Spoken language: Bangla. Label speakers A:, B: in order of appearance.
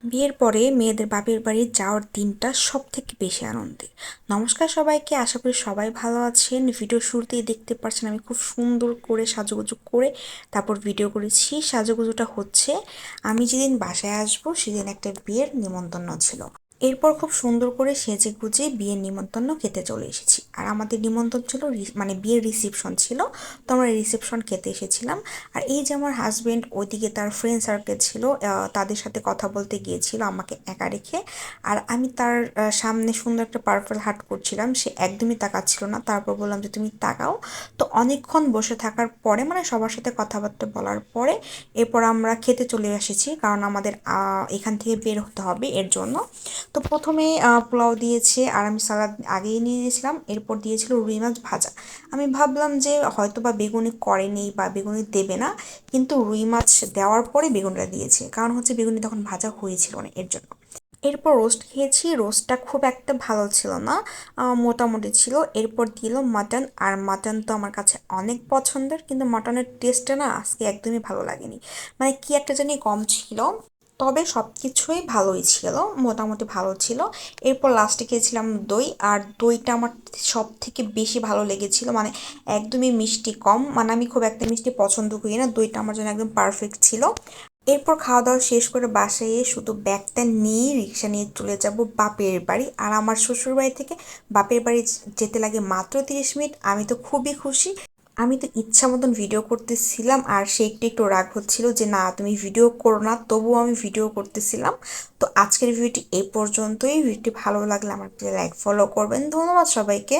A: বিয়ের পরে মেয়েদের বাপের বাড়ি যাওয়ার দিনটা সব থেকে বেশি আনন্দের। নমস্কার সবাইকে, আশা করি সবাই ভালো আছেন। ভিডিও শুরুতেই দেখতে পাচ্ছেন আমি খুব সুন্দর করে সাজুগুজু করে তারপর ভিডিও করেছি। সাজুগুজুটা হচ্ছে আমি যেদিন বাসায় আসবো সেদিন একটা বিয়ের নিমন্ত্রণ ছিল। এরপর খুব সুন্দর করে সেজে গুজে বিয়ের নিমন্ত্রণ খেতে চলে এসেছি। আর আমাদের নিমন্ত্রণ ছিল মানে বিয়ের রিসেপশন ছিল, তো আমরা রিসেপশন খেতে এসেছিলাম। আর এই যে আমার হাজবেন্ড ওইদিকে তার ফ্রেন্ড সার্কেল ছিল, তাদের সাথে কথা বলতে গিয়েছিল আমাকে একা রেখে। আর আমি তার সামনে সুন্দর একটা পার্পল হাট করছিলাম, সে একদমই তাকাচ্ছিল না। তারপর বললাম যে তুমি তাকাও। তো অনেকক্ষণ বসে থাকার পরে মানে সবার সাথে কথাবার্তা বলার পরে এরপর আমরা খেতে চলে এসেছি, কারণ আমাদের এখান থেকে বের হতে হবে এর জন্য। তো প্রথমে পোলাও দিয়েছে আর আমি সালাদ আগেই নিয়ে নিয়েছিলাম। এরপর দিয়েছিল রুই মাছ ভাজা। আমি ভাবলাম যে হয়তো বা বেগুনি করেনি বা বেগুনি দেবে না, কিন্তু রুই মাছ দেওয়ার পরে বেগুনটা দিয়েছে, কারণ হচ্ছে বেগুনি তখন ভাজা হয়েছিল না এর জন্য। এরপর রোস্ট খেয়েছি, রোস্টটা খুব একটা ভালো ছিল না, মোটামুটি ছিল। এরপর দিল মাটন, আর মাটন তো আমার কাছে অনেক পছন্দের, কিন্তু মাটনের টেস্টটা না আজকে একদমই ভালো লাগেনি। মানে কি একটা জানি কম ছিল। তবে সব কিছুই ভালোই ছিল, মোটামুটি ভালো ছিল। এরপর লাস্টে খেয়েছিলাম দই, আর দইটা আমার সব থেকে বেশি ভালো লেগেছিল। মানে একদমই মিষ্টি কম, মানে আমি খুব একটা মিষ্টি পছন্দ করি না, দইটা আমার জন্য একদম পারফেক্ট ছিল। এরপর খাওয়া দাওয়া শেষ করে বাসায় এসে শুধু ব্যাগটা নিয়ে রিক্সা নিয়ে চলে যাব বাপের বাড়ি। আর আমার শ্বশুর বাড়ি থেকে বাপের বাড়ি যেতে লাগে মাত্র 30 মিনিট। আমি তো খুবই খুশি। আমি তো ইচ্ছা মতন ভিডিও করতেছিলাম, আর সে একটু একটু রাগ হচ্ছিল যে না তুমি ভিডিও করো না, তবুও আমি ভিডিও করতেছিলাম। তো আজকের ভিডিওটি এই পর্যন্তই। ভিডিওটি ভালো লাগলে আমার লাইক ফলো করবেন। ধন্যবাদ সবাইকে।